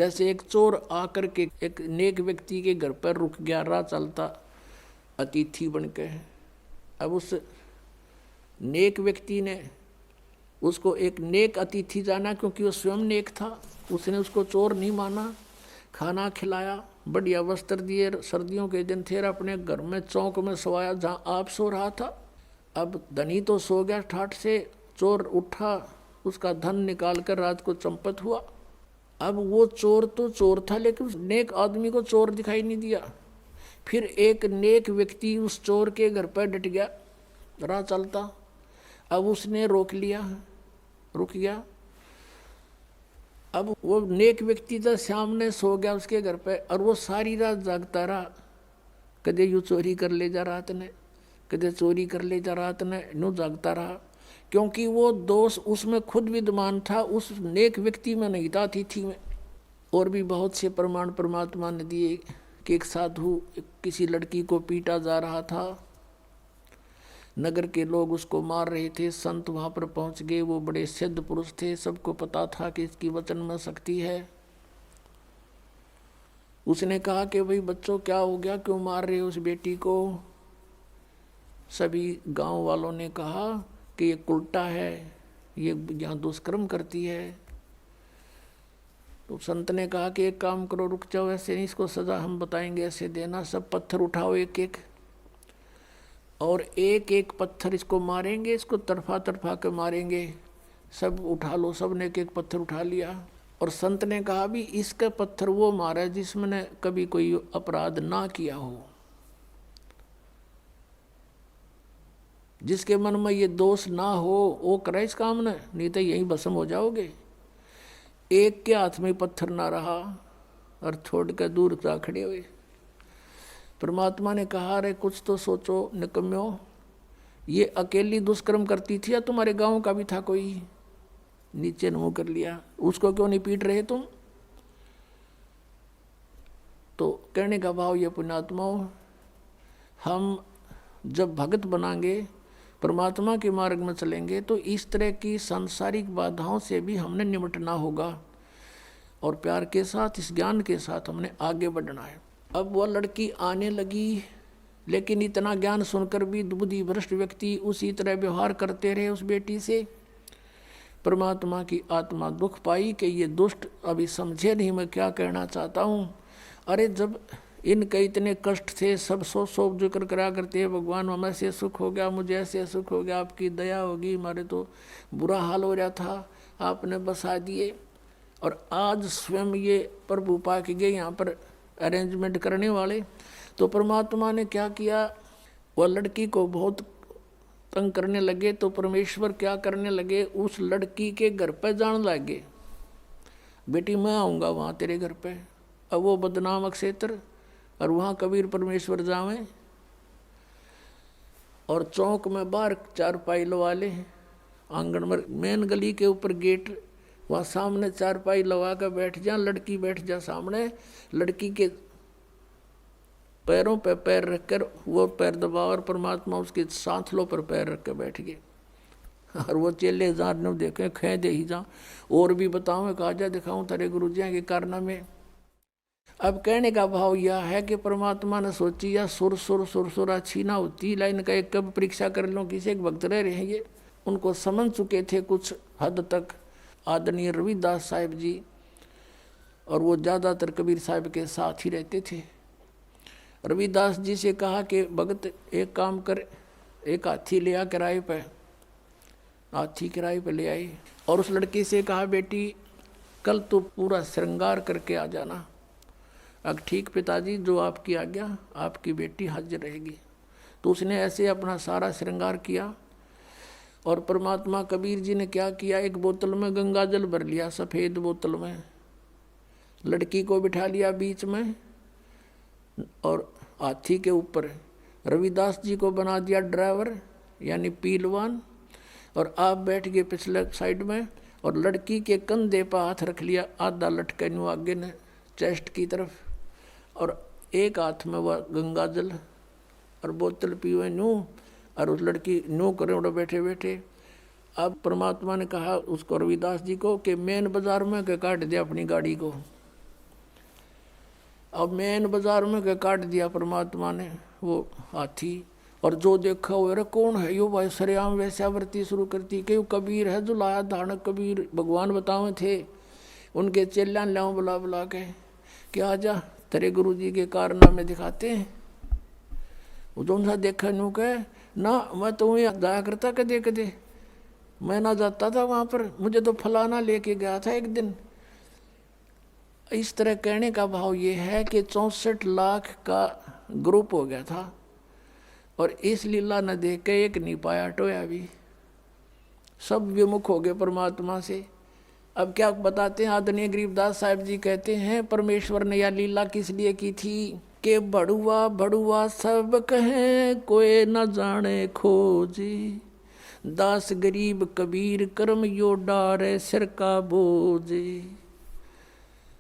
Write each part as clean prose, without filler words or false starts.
जैसे एक चोर आकर के एक नेक व्यक्ति के घर पर रुक गया, राह चलता अतिथि बन के। अब उस नेक व्यक्ति ने उसको एक नेक अतिथि जाना, क्योंकि वो स्वयं नेक था। उसने उसको चोर नहीं माना, खाना खिलाया, बढ़िया वस्त्र दिए, सर्दियों के दिन थे, अपने घर में चौक में सोया जहाँ आप सो रहा था। अब धनी तो सो गया ठाठ से, चोर उठा, उसका धन निकाल कर रात को चंपत हुआ। अब वो चोर तो चोर था, लेकिन उस नेक आदमी को चोर दिखाई नहीं दिया। फिर एक नेक व्यक्ति उस चोर के घर पर डट गया, राह चलता। अब उसने रोक लिया, रुक गया। अब वो नेक व्यक्ति तो सामने सो गया उसके घर पे, और वो सारी रात जागता रहा। कदे यूँ चोरी कर ले जा रात ने, कदे चोरी कर ले जा रात ने, यूँ जागता रहा। क्योंकि वो दोष उसमें खुद विद्यमान था, उस नेक व्यक्ति में नहीं था, अतिथि में। और भी बहुत से प्रमाण परमात्मा ने दिए कि एक साधु किसी लड़की को पीटा जा रहा था, नगर के लोग उसको मार रहे थे, संत वहाँ पर पहुँच गए। वो बड़े सिद्ध पुरुष थे, सबको पता था कि इसकी वचन में शक्ति है। उसने कहा कि भाई बच्चों क्या हो गया, क्यों मार रहे हो उस बेटी को। सभी गांव वालों ने कहा कि ये उल्टा है, ये यहाँ दुष्कर्म करती है। तो संत ने कहा कि एक काम करो, रुक जाओ, ऐसे नहीं, इसको सजा हम बताएंगे, ऐसे देना। सब पत्थर उठाओ एक एक, और एक एक पत्थर इसको मारेंगे, इसको तरफा तरफा के मारेंगे। सब उठा लो, सब ने एक एक पत्थर उठा लिया। और संत ने कहा भी इसका पत्थर वो मारा जिसमें कभी कोई अपराध ना किया हो, जिसके मन में ये दोष ना हो, वो करे इस काम ने, नहीं तो यहीं भस्म हो जाओगे। एक के हाथ में पत्थर ना रहा और छोड़ कर दूर जा खड़े हुए। परमात्मा ने कहा, अरे कुछ तो सोचो निकम्यो, ये अकेली दुष्कर्म करती थी या तुम्हारे गांव का भी था कोई। नीचे मुंह कर लिया, उसको क्यों नहीं पीट रहे तुम। तो कहने का भाव ये पुण्यात्माओं, हम जब भगत बनाएंगे, परमात्मा के मार्ग में चलेंगे, तो इस तरह की सांसारिक बाधाओं से भी हमने निपटना होगा, और प्यार के साथ, इस ज्ञान के साथ हमने आगे बढ़ना है। अब वह लड़की आने लगी, लेकिन इतना ज्ञान सुनकर भी बुद्धि भ्रष्ट व्यक्ति उसी तरह व्यवहार करते रहे उस बेटी से। परमात्मा की आत्मा दुख पाई कि ये दुष्ट अभी समझे नहीं मैं क्या कहना चाहता हूँ। अरे जब इनके इतने कष्ट थे, सब सो जिक्र करा करते हैं, भगवान हमें ऐसे सुख हो गया, मुझे ऐसे सुख हो गया, आपकी दया होगी, हमारे तो बुरा हाल हो रहा था, आपने बसा दिए। और आज स्वयं ये प्रभु पा के गए यहाँ पर अरेंजमेंट करने वाले। तो परमात्मा ने क्या किया, वह लड़की को बहुत तंग करने लगे। तो परमेश्वर क्या करने लगे, उस लड़की के घर पर जान लगे, बेटी मैं आऊँगा वहाँ तेरे घर पे। अब वो बदनाम क्षेत्र, और वहाँ कबीर परमेश्वर जावे, और चौक में बाहर चारपाई लगा ले, आंगन में मेन गली के ऊपर गेट, वहाँ सामने चारपाई लगा कर बैठ जा, लड़की बैठ जा सामने, लड़की के पैरों पे पैर रखकर वो पैर दबाओ, और परमात्मा उसके सांथलों पर पैर रख कर बैठ गए। और वो चेले जार ने देखे, खे दे ही जा, और भी बताऊँ, कहा जा दिखाऊँ तेरे गुरु जी के कारनामे। अब कहने का भाव यह है कि परमात्मा ने सोची या सुर सुर सुर सुर अच्छी ना होती, लाइन का एक कब परीक्षा कर लो, किसी एक भक्त रह रहे हैं ये, उनको समझ चुके थे कुछ हद तक आदरणीय रविदास साहिब जी, और वो ज़्यादातर कबीर साहिब के साथ ही रहते थे। रविदास जी से कहा कि भगत एक काम कर, एक हाथी ले आ किराए पे, हाथी किराए पे ले आई, और उस लड़की से कहा बेटी कल तो पूरा श्रृंगार करके आ जाना। अब ठीक पिताजी, जो आपकी आज्ञा, आपकी बेटी हाजिर रहेगी। तो उसने ऐसे अपना सारा श्रृंगार किया। और परमात्मा कबीर जी ने क्या किया, एक बोतल में गंगा जल भर लिया, सफ़ेद बोतल में, लड़की को बिठा लिया बीच में, और हाथी के ऊपर रविदास जी को बना दिया ड्राइवर यानी पीलवान, और आप बैठ गए पिछले साइड में, और लड़की के कंधे पर हाथ रख लिया, आधा लटके नु आगे ने चेस्ट की तरफ, और एक हाथ में वह गंगा जल और बोतल पीवे नू, और उस लड़की नू करे उड़े बैठे बैठे। अब परमात्मा ने कहा उसको, रविदास जी को, कि मेन बाजार में के काट दे अपनी गाड़ी को, अब मेन बाजार में के काट दिया परमात्मा ने वो हाथी, और जो देखा वो अरे कौन है यो भाई, सरेआम वैश्यावृत्ति शुरू करती कि कबीर है जो लाया धानक कबीर, भगवान बतावे थे उनके चेल्यान लाओ बुला बुला के कि आजा तेरे गुरु जी के कारनामे दिखाते हैं। वो जो सा देखा नू कहे ना मैं तो वहीं जाया करता कदे कदे, मैं ना जाता था वहाँ पर, मुझे तो फलाना लेके गया था एक दिन। इस तरह कहने का भाव ये है कि 64 लाख का ग्रुप हो गया था और इस लीला न देख के एक नहीं पाया टोया भी, सब विमुख हो गए परमात्मा से। अब क्या बताते हैं आदरणीय गरीबदास साहब जी कहते हैं परमेश्वर ने यह लीला किस लिए की थी कि बड़ुआ बड़ुआ सब कहें कोई न जाने खोजी, दास गरीब कबीर कर्म यो डारे सिर का बोझे।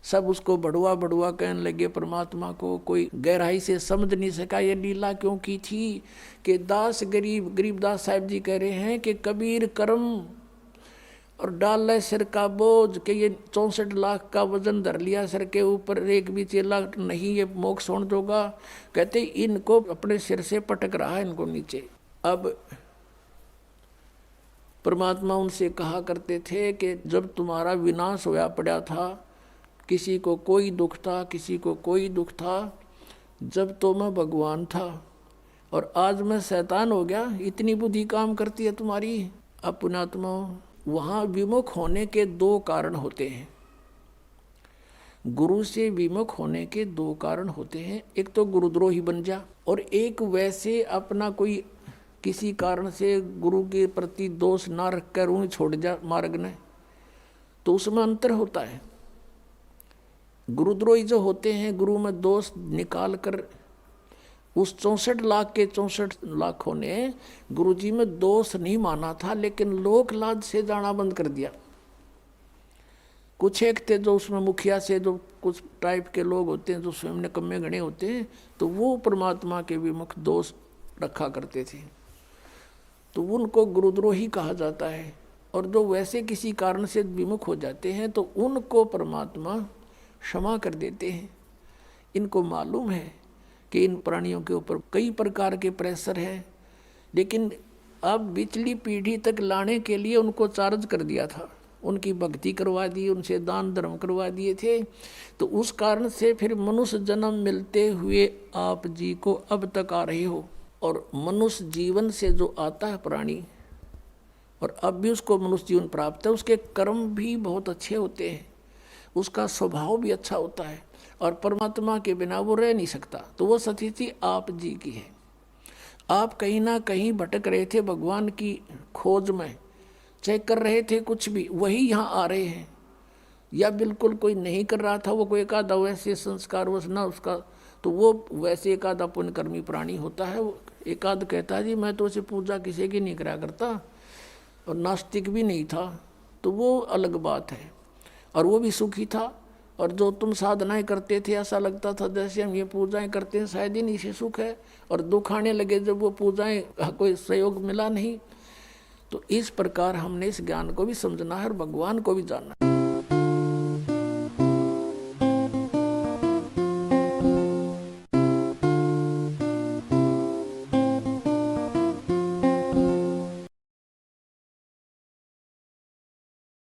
सब उसको बड़ुआ बड़ुआ कहने लगे परमात्मा को, कोई गहराई से समझ नहीं सका ये लीला क्यों की थी कि दास गरीब, गरीबदास साहब जी कह रहे हैं कि कबीर कर्म और डाल ले सिर का बोझ, कि ये 64 लाख का वजन धर लिया सिर के ऊपर, एक भी चेला नहीं ये मोक्ष होने दोगा। कहते इनको अपने सिर से पटक रहा है इनको नीचे। अब परमात्मा उनसे कहा करते थे कि जब तुम्हारा विनाश होया पड़ा था, किसी को कोई दुख था किसी को कोई दुख था, जब तो मैं भगवान था और आज मैं शैतान हो गया, इतनी बुद्धि काम करती है तुम्हारी। अब पुण्यात्मा वहाँ विमुख होने के दो कारण होते हैं, गुरु से विमुख होने के दो कारण होते हैं। एक तो गुरुद्रोही बन जा, और एक वैसे अपना कोई किसी कारण से गुरु के प्रति दोष ना रख कर उन्हें छोड़ जा मार्ग ने, तो उसमें अंतर होता है। गुरुद्रोही जो होते हैं गुरु में दोष निकाल कर, उस 64 लाख के 64 लाखों ने गुरु जी में दोष नहीं माना था, लेकिन लोक लाज से जाना बंद कर दिया। कुछ एक थे जो उसमें मुखिया से जो कुछ टाइप के लोग होते हैं जो स्वयं निकम्मे गणे होते हैं, तो वो परमात्मा के विमुख दोष रखा करते थे, तो उनको गुरुद्रोही कहा जाता है। और जो वैसे किसी कारण से विमुख हो जाते हैं तो उनको परमात्मा क्षमा कर देते हैं। इनको मालूम है कि इन प्राणियों के ऊपर कई प्रकार के प्रेशर है, लेकिन अब पिछली पीढ़ी तक लाने के लिए उनको चार्ज कर दिया था, उनकी भक्ति करवा दी, उनसे दान धर्म करवा दिए थे, तो उस कारण से फिर मनुष्य जन्म मिलते हुए आप जी को अब तक आ रहे हो। और मनुष्य जीवन से जो आता है प्राणी, और अब भी उसको मनुष्य जीवन प्राप्त है, उसके कर्म भी बहुत अच्छे होते हैं, उसका स्वभाव भी अच्छा होता है, और परमात्मा के बिना वो रह नहीं सकता। तो वो स्थिति आप जी की है। आप कहीं ना कहीं भटक रहे थे भगवान की खोज में, चाहे कर रहे थे कुछ भी, वही यहाँ आ रहे हैं। या बिल्कुल कोई नहीं कर रहा था, वो कोई एक आधा वैसे संस्कार वश ना उसका, तो वो वैसे एक आधा पुण्यकर्मी प्राणी होता है। वो एक आध कहता है जी मैं तो उसे पूजा किसी की नहीं करा करता, और नास्तिक भी नहीं था, तो वो अलग बात है, और वो भी सुखी था। और जो तुम साधनाएं करते थे ऐसा लगता था जैसे हम ये पूजाएं करते हैं शायद ही नहीं से सुख है, और दुख आने लगे जब वो पूजाएं कोई सहयोग मिला नहीं। तो इस प्रकार हमने इस ज्ञान को भी समझना है और भगवान को भी जानना है।